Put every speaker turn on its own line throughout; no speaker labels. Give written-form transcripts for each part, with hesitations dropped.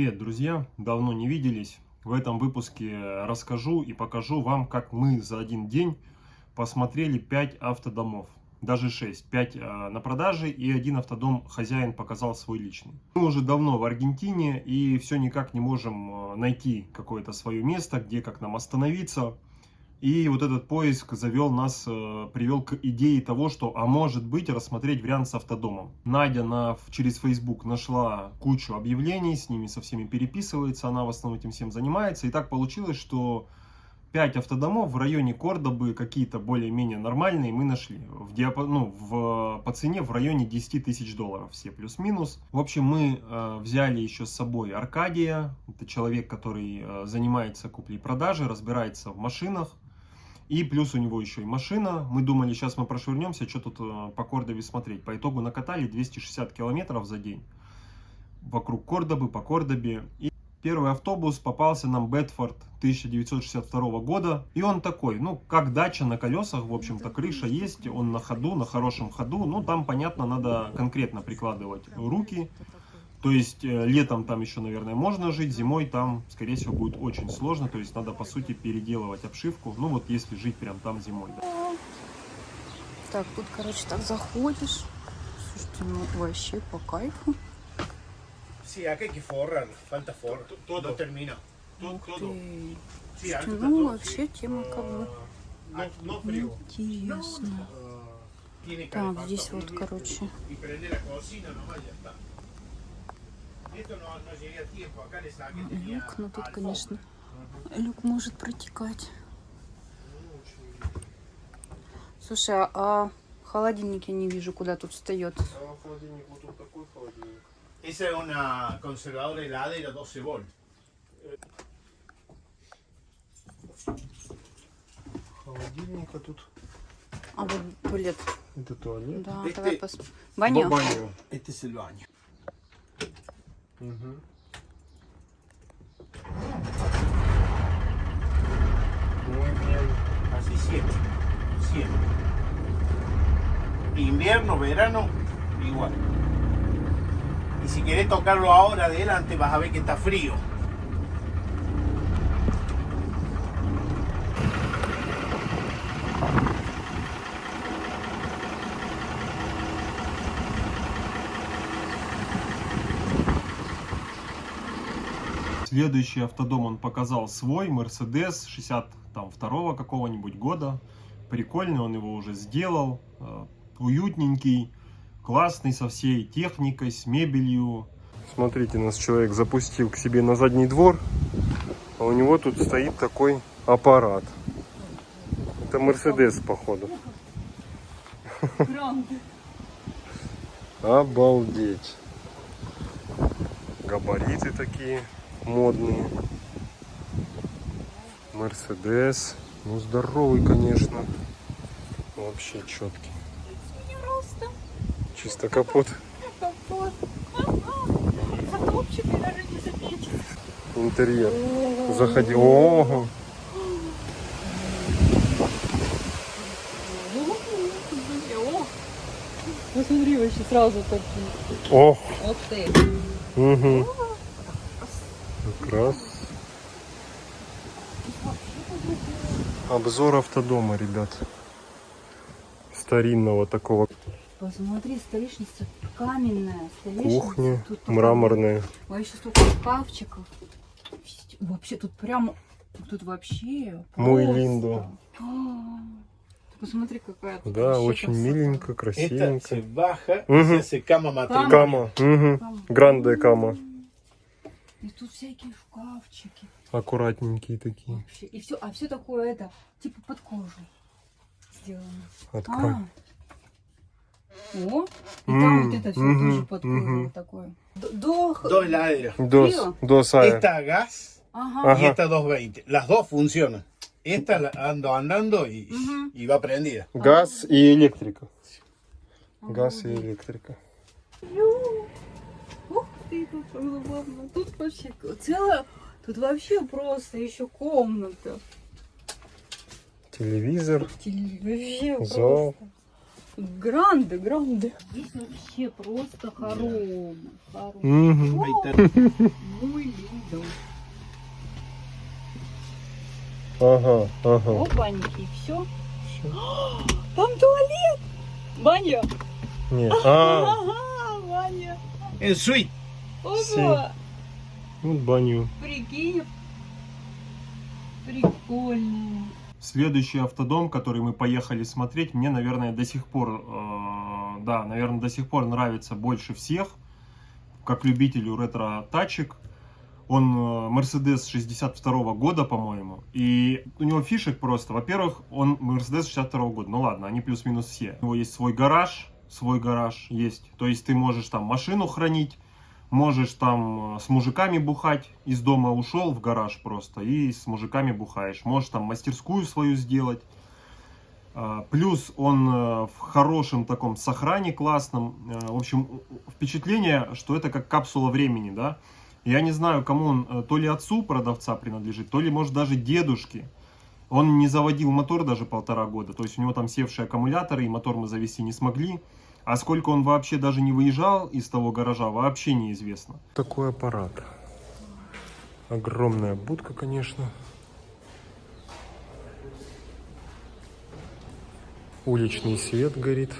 Привет, друзья! Давно не виделись. В этом выпуске расскажу и покажу вам, как мы за один день посмотрели 5 автодомов. Даже 6. 5 на продаже и один автодом хозяин показал свой личный. Мы уже давно в Аргентине и все никак не можем найти какое-то свое место, где как нам остановиться. И вот этот поиск привел к идее того, что, может быть, рассмотреть вариант с автодомом. Надя через Facebook нашла кучу объявлений, с ними со всеми переписывается, она в основном этим всем занимается. И так получилось, что 5 автодомов в районе Кордобы, какие-то более-менее нормальные, мы нашли. По цене в районе 10 тысяч долларов, все плюс-минус. В общем, мы взяли еще с собой Аркадия. Это человек, который занимается куплей-продажей, разбирается в машинах. И плюс у него еще и машина. Мы думали, сейчас мы прошвырнемся, что тут по Кордобе смотреть. По итогу накатали 260 километров за день. Вокруг Кордобы, по Кордобе. И первый автобус попался нам Бетфорд 1962 года. И он такой, как дача на колесах, в общем-то, крыша есть. Он на ходу, на хорошем ходу. Там, понятно, надо конкретно прикладывать руки. То есть летом там еще, наверное, можно жить, зимой там, скорее всего, будет очень сложно. То есть надо, по сути, переделывать обшивку. Если жить прям там зимой. Да.
Так, тут, короче, так заходишь. Слушайте, вообще по кайфу.
Sí, hay que forrar, falta forrar. Todo termina.
Todo.
Sí,
Вообще тема как бы интересно. Так, здесь вот, короче. Люк, но тут, конечно, люк может протекать. Слушай, а холодильник я не вижу, куда тут встает.
Холодильник, вот тут такой холодильник.
Esa es una conservadora helada y la 12 volt.
Холодильника тут.
А вот туалет.
Это туалет.
Да, давай посмотрим. Баню?
Баню.
Este es el baño.
Угу.
Muy bien. Así siempre. Siempre. Invierno, verano, igual. Y si querés tocarlo ahora adelante, vas a ver que está frío.
Следующий автодом он показал свой, Mercedes 62 какого-нибудь года. Прикольный, он его уже сделал. Уютненький, классный, со всей техникой, с мебелью. Смотрите, нас человек запустил к себе на задний двор. А у него тут стоит такой аппарат. Это Mercedes, походу. Обалдеть. Габариты такие модные. Мерседес. Здоровый, конечно. Вообще четкий. Чисто капот. Интерьер. Заходи. Ого.
Посмотри, вообще сразу такие.
Ох.
Вот ты.
Угу. Как раз. Обзор автодома, ребят. Старинного такого.
Посмотри, столешница каменная.
Кухня
тут
мраморная.
Вообще столько шкафчиков. Вообще тут прям... Тут вообще
Muy
просто.
lindo.
Посмотри, какая тут.
Да,
вообще
очень
красота.
миленько,
Esta
красивенько.
se baja y
Ujú.
se hace cama matrimonial.
Кама. Угу. Гранде кама.
И тут всякие шкафчики.
Аккуратненькие такие.
Вообще. И все, все такое это, типа под кожу сделано.
Открой.
О, и там вот это все тоже под кожу вот такое.
Dos heladeras.
Dos hay.
Esta a gas
Ага.
y esta 220. Las dos funcionan. Esta ando andando y va prendida.
Газ и электрика. Газ и электрика.
Ух ты, тут забавно. Тут вообще целая, тут вообще просто еще комната.
Телевизор.
Вообще
Зал.
просто. Гранды, гранды. Здесь вообще просто хоромы.
Мгм.
Ahí está.
Muy lindo.
Ага, ага.
Опаньки, все. Там туалет. Баня.
Нет.
Ага, баня.
En suite.
Опа.
Вот баню.
Прикинь. Прикольно.
Следующий автодом, который мы поехали смотреть, мне, наверное, до сих пор, наверное, до сих пор нравится больше всех, как любителю ретро-тачек. Он Mercedes 62 года, по-моему, и у него фишек просто. Во-первых, он Mercedes 62 года, ну ладно, они плюс-минус все. У него есть свой гараж есть, то есть ты можешь там машину хранить, можешь там с мужиками бухать, из дома ушел в гараж просто и с мужиками бухаешь. Можешь там мастерскую свою сделать. Плюс он в хорошем таком сохране классном. В общем, впечатление, что это как капсула времени, да. Я не знаю, кому он, то ли отцу продавца принадлежит, то ли, может, даже дедушке. Он не заводил мотор даже 1,5 года, то есть у него там севшие аккумуляторы, и мотор мы завести не смогли. А сколько он вообще даже не выезжал из того гаража, вообще неизвестно. Такой аппарат. Огромная будка, конечно. Уличный свет горит.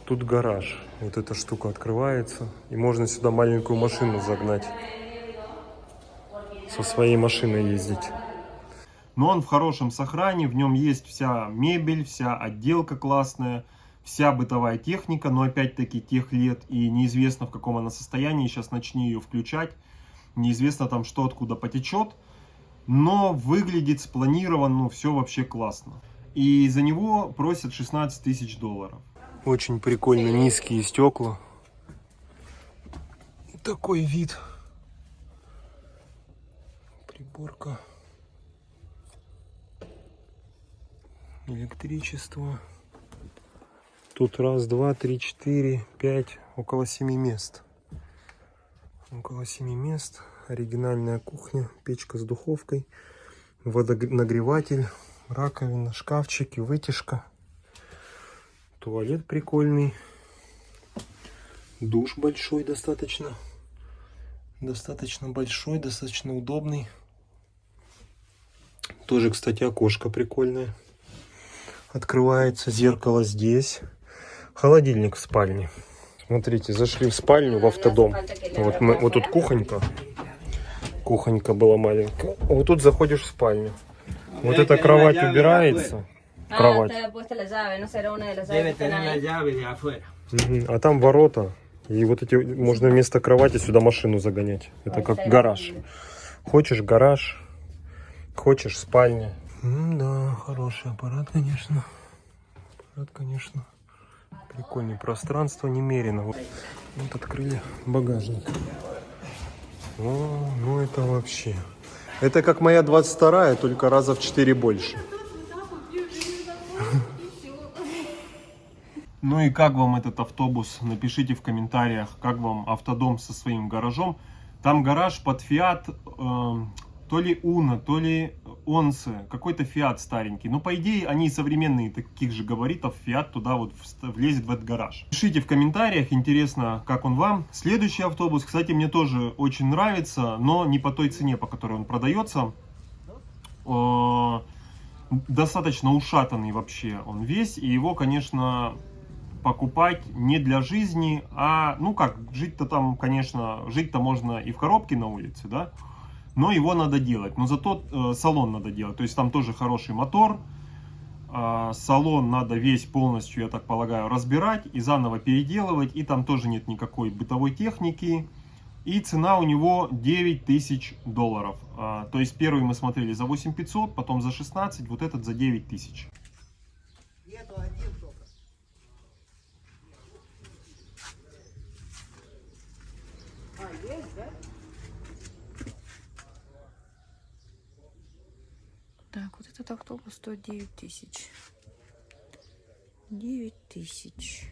Тут гараж. Вот эта штука открывается. И можно сюда маленькую машину загнать. Со своей машиной ездить. Но он в хорошем сохране, в нем есть вся мебель, вся отделка классная, вся бытовая техника, но опять-таки тех лет, и неизвестно в каком она состоянии, сейчас начни ее включать, неизвестно там что откуда потечет, но выглядит спланирован, ну все вообще классно. И за него просят 16 тысяч долларов. Очень прикольно, низкие стекла. Такой вид. Приборка. Электричество. Тут раз, два, три, четыре, пять, около 7 мест. Около 7 мест. Оригинальная кухня, печка с духовкой, водонагреватель, раковина, шкафчики, вытяжка. Туалет прикольный. Душ большой достаточно. Достаточно большой, достаточно удобный. Тоже, кстати, окошко прикольное. Открывается, зеркало здесь. Холодильник в спальне. Смотрите, зашли в спальню, в автодом. Вот тут кухонька. Кухонька была маленькая. Вот тут заходишь в спальню. Вот эта кровать убирается. Кровать. А там ворота. И вот эти можно вместо кровати сюда машину загонять. Это как гараж. Хочешь гараж, хочешь спальня. Да, хороший аппарат, конечно. Прикольное пространство немерено. Вот открыли багажник. О, ну это вообще. Это как моя 22-я, только раза в 4 больше. Ну и как вам этот автобус? Напишите в комментариях, как вам автодом со своим гаражом. Там гараж под Fiat, то ли Uno, то ли Once, какой-то Fiat старенький. Но по идее они современные таких же габаритов, Fiat туда вот влезет в этот гараж. Пишите в комментариях, интересно, как он вам. Следующий автобус, кстати, мне тоже очень нравится, но не по той цене, по которой он продается. Достаточно ушатанный вообще он весь, и его, конечно, покупать не для жизни, а, ну как, жить-то там, конечно, жить-то можно и в коробке на улице, да, но его надо делать, но зато салон надо делать, то есть там тоже хороший мотор, салон надо весь полностью, я так полагаю, разбирать и заново переделывать, и там тоже нет никакой бытовой техники, и цена у него 9 тысяч долларов, то есть первый мы смотрели за 8500, потом за 16, вот этот за 9 тысяч.
Так, вот этот автобус стоит 9 тысяч. 9 тысяч.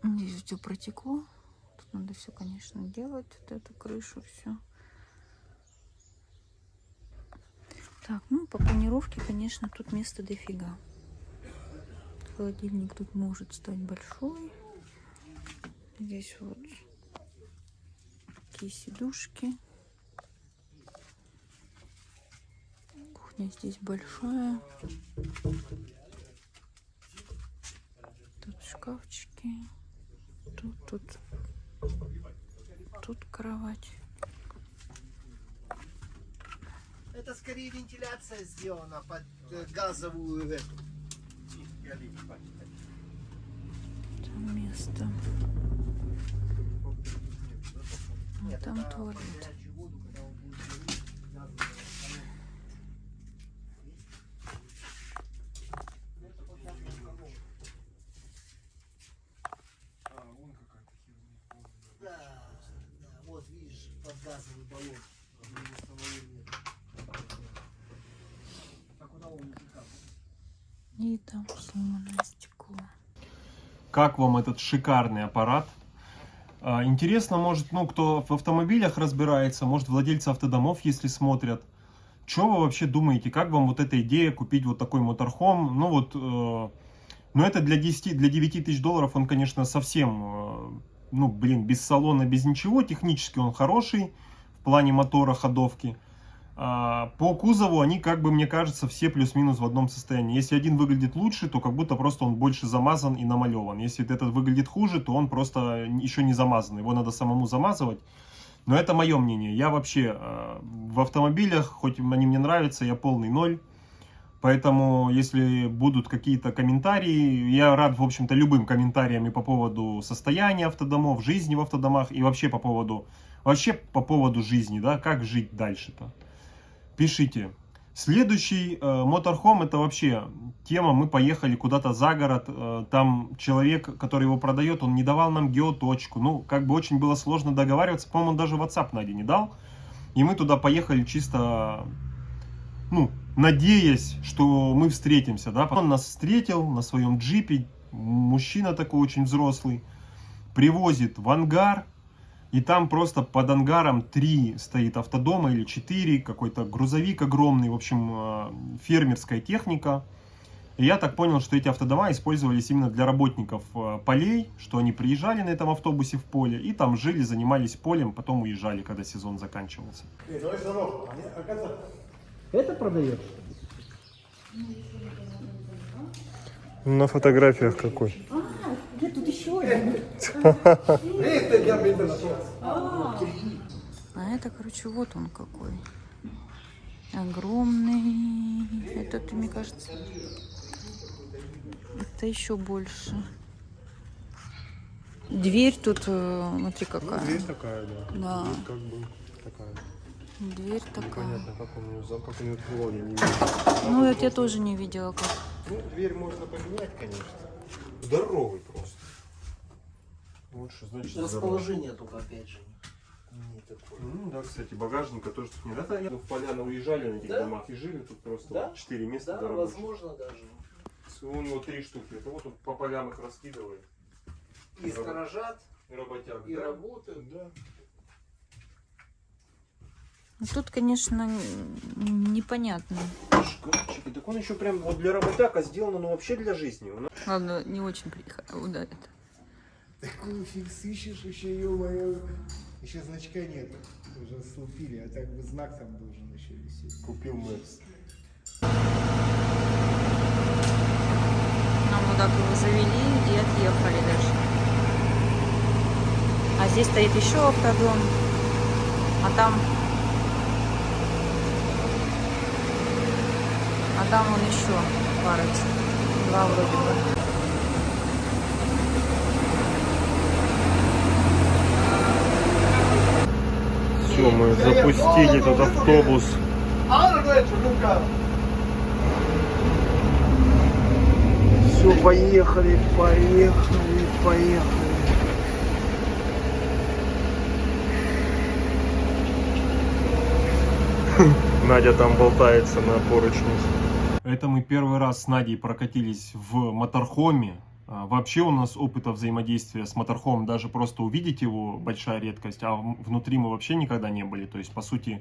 Здесь все протекло. Надо все, конечно, делать, вот эту крышу, все. Так, ну, по планировке, конечно, тут места дофига. Холодильник тут может стать большой. Здесь вот такие сидушки. Кухня здесь большая. Тут шкафчики. Тут кровать.
Это скорее вентиляция сделана под газовую эту.
Там место. Вот там туалет.
Да, вот видишь, под газовый баллон.
И там сломанное стекло.
Как вам этот шикарный аппарат? Интересно, может, ну, кто в автомобилях разбирается, может, владельцы автодомов, если смотрят. Что вы вообще думаете? Как вам вот эта идея купить вот такой моторхом? Ну, вот, ну, это для 9 тысяч долларов он, конечно, совсем, ну, блин, без салона, без ничего. Технически он хороший в плане мотора, ходовки. По кузову они, как бы, мне кажется, все плюс-минус в одном состоянии. Если один выглядит лучше, то как будто просто он больше замазан и намалеван. Если этот выглядит хуже, то он просто еще не замазан. Его надо самому замазывать. Но это мое мнение. Я вообще в автомобилях, хоть они мне нравятся, я полный ноль. Поэтому, если будут какие-то комментарии, я рад, в общем-то, любым комментариям и по поводу состояния автодомов, жизни в автодомах, и вообще по поводу жизни, да, как жить дальше-то. Пишите. Следующий моторхом, это вообще тема, мы поехали куда-то за город, там человек, который его продает, он не давал нам геоточку, ну, как бы очень было сложно договариваться, по-моему, он даже WhatsApp Наде не дал, и мы туда поехали чисто, ну, надеясь, что мы встретимся, да, он нас встретил на своем джипе, мужчина такой очень взрослый, привозит в ангар. И там просто под ангаром 3 стоит автодома или 4, какой-то грузовик огромный, в общем, фермерская техника. И я так понял, что эти автодома использовались именно для работников полей, что они приезжали на этом автобусе в поле и там жили, занимались полем, потом уезжали, когда сезон заканчивался.
Это продаешь?
На фотографиях какой?
Нет, тут еще один. А это, короче, вот он какой. Огромный. Этот, мне кажется, это еще больше. Дверь тут, смотри, какая.
Дверь такая, да.
Да.
Дверь как бы такая.
Дверь такая.
Непонятно, как у нее крыло, я не видел.
Ну, это я тоже не видела, как.
Ну, дверь можно поменять, конечно. Здоровый просто. Вот что значит
Расположение только опять же. Не такое.
Ну да, кстати, багажника тоже тут нет. Это в поляну уезжали на этих
Да?
домах и жили тут просто
Да?
вот 4 места.
Да,
для рабочих.
возможно даже.
У него 3 штуки. Это вот он по полям их раскидывает.
И сторожат,
И работяг.
и
да?
работают.
Да.
Ну, тут, конечно, непонятно.
Шкафчики. Так он еще прям вот для работяга сделан, но вообще для жизни.
Ладно, не очень ударит.
Такую фиг сыщешь, еще, ё-моё, еще значка нет. Уже слупили, а так бы знак там должен еще висеть.
Купил Мэкс.
Нам вот так его завели и отъехали даже. А здесь стоит еще автодом. А там вон еще парочка. 2 вроде бы.
Все, мы запустили этот автобус.
Все, поехали.
Надя там болтается на поручне. Это мы первый раз с Надей прокатились в моторхоме. Вообще у нас опыта взаимодействия с моторхомом, даже просто увидеть его, большая редкость, а внутри мы вообще никогда не были. То есть, по сути,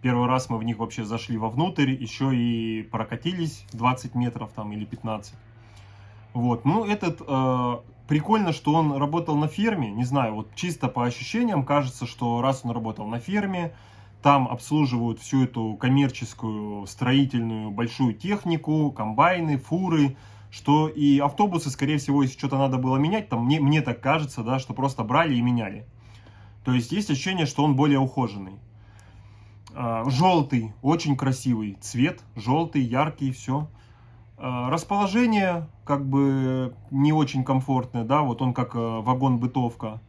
первый раз мы в них вообще зашли вовнутрь, еще и прокатились 20 метров там или 15. Вот, ну этот, прикольно, что он работал на ферме, не знаю, вот чисто по ощущениям кажется, что раз он работал на ферме, там обслуживают всю эту коммерческую, строительную, большую технику, комбайны, фуры, что и автобусы, скорее всего, если что-то надо было менять, там мне так кажется, да, что просто брали и меняли. То есть есть ощущение, что он более ухоженный. Желтый, очень красивый цвет, желтый, яркий, все. Расположение как бы не очень комфортное, да, вот он как вагон-бытовка.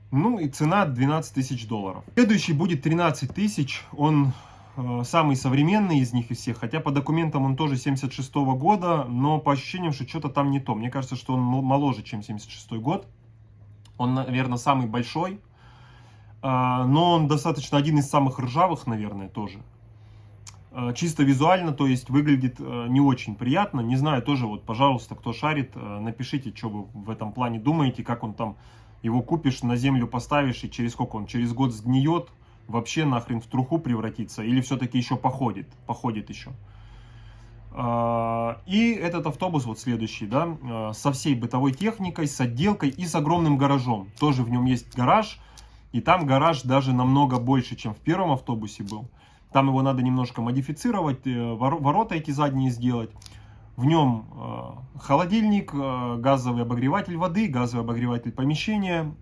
Ну и цена 12 тысяч долларов. Следующий будет 13 тысяч, он самый современный из них из всех, хотя по документам он тоже 76-го года, но по ощущениям, что что-то там не то. Мне кажется, что он моложе, чем 76-й год. Он, наверное, самый большой, но он достаточно один из самых ржавых, наверное, тоже. Чисто визуально, то есть выглядит не очень приятно. Не знаю, тоже вот, пожалуйста, кто шарит, напишите, что вы в этом плане думаете, как он там, его купишь, на землю поставишь, и через сколько он, через год сгниет, вообще нахрен в труху превратится, или все-таки еще походит еще. И этот автобус, вот следующий, да, со всей бытовой техникой, с отделкой и с огромным гаражом. Тоже в нем есть гараж, и там гараж даже намного больше, чем в первом автобусе был. Там его надо немножко модифицировать, ворота эти задние сделать. В нем холодильник, газовый обогреватель воды, газовый обогреватель помещения,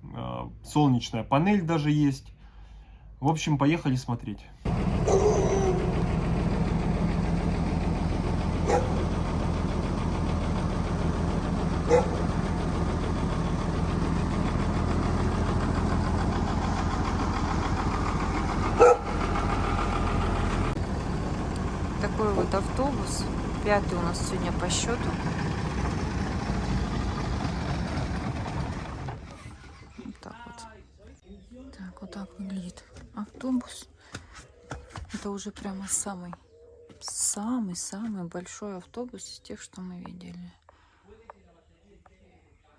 солнечная панель даже есть. В общем, поехали смотреть.
Такой вот автобус, 5-й у нас сегодня по счету. Вот так вот. Так, вот так выглядит автобус. Это уже прямо самый большой автобус из тех, что мы видели.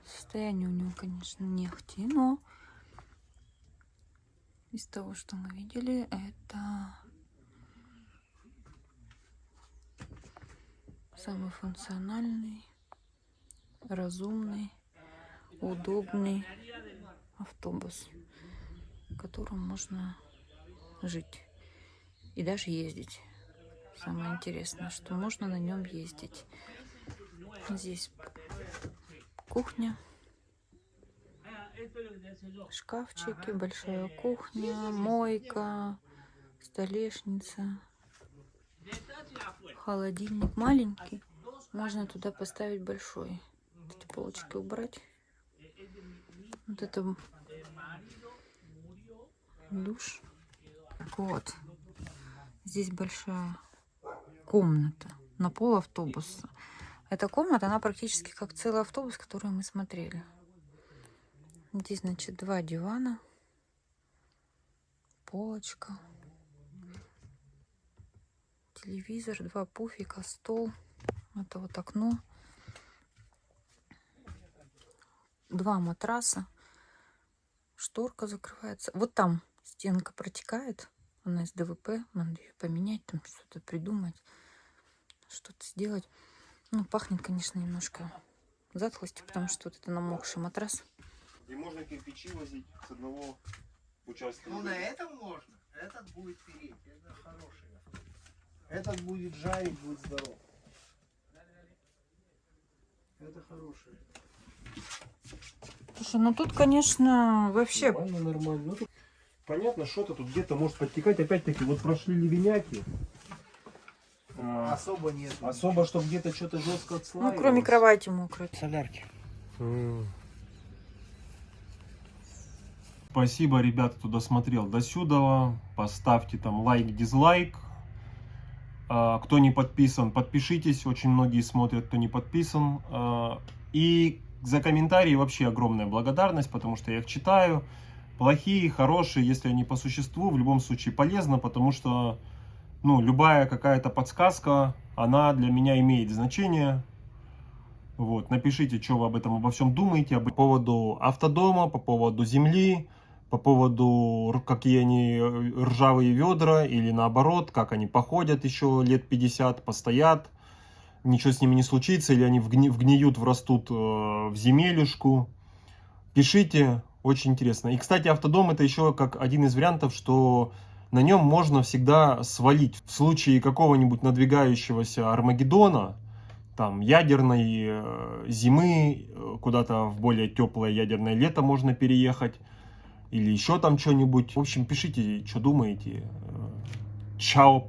Состояние у него, конечно, не ахти, но из того, что мы видели, это самый функциональный, разумный, удобный автобус, в котором можно жить и даже ездить. Самое интересное, что можно на нем ездить. Здесь кухня, шкафчики, большая кухня, мойка, столешница, холодильник маленький. Можно туда поставить большой. Эти полочки убрать. Вот это душ. Вот. Здесь большая комната на пол автобуса. Эта комната, она практически как целый автобус, который мы смотрели. Здесь, значит, 2 дивана, полочка, телевизор, 2 пуфика, стол. Это вот окно. 2 матраса. Шторка закрывается. Вот там стенка протекает. Она из ДВП. Надо ее поменять, там что-то придумать, что-то сделать. Ну, пахнет, конечно, немножко затхлостью, потому что вот это намокший матрас.
И можно кирпичи возить с одного участка.
Ну, на этом можно. Этот будет переть. Это хороший.
Этот будет жарить, будет здоров. Это хороший.
Слушай, ну тут, конечно, вообще...
Нормально. Ну, тут понятно, что-то тут где-то может подтекать. Опять-таки, вот прошли ливеняки.
Особо нет.
Особо, чтобы где-то что-то жестко отслаивалось.
Ну, кроме кровати мокрой.
Солярки.
Спасибо, ребята, кто досмотрел до сюда. Поставьте там лайк, дизлайк. Кто не подписан, подпишитесь. Очень многие смотрят, кто не подписан. И за комментарии вообще огромная благодарность, потому что я их читаю. Плохие, хорошие, если они по существу, в любом случае полезно, потому что ну, любая какая-то подсказка, она для меня имеет значение. Вот, напишите, что вы об этом обо всем думаете, по поводу автодома, по поводу земли, по поводу, какие они ржавые ведра, или наоборот, как они походят еще лет 50, постоят, ничего с ними не случится, или они вгниют, врастут в земелюшку. Пишите, очень интересно. И, кстати, автодом это еще как один из вариантов, что на нем можно всегда свалить. В случае какого-нибудь надвигающегося Армагеддона, там, ядерной зимы, куда-то в более теплое ядерное лето можно переехать, или еще там что-нибудь. В общем, пишите, что думаете. Чао.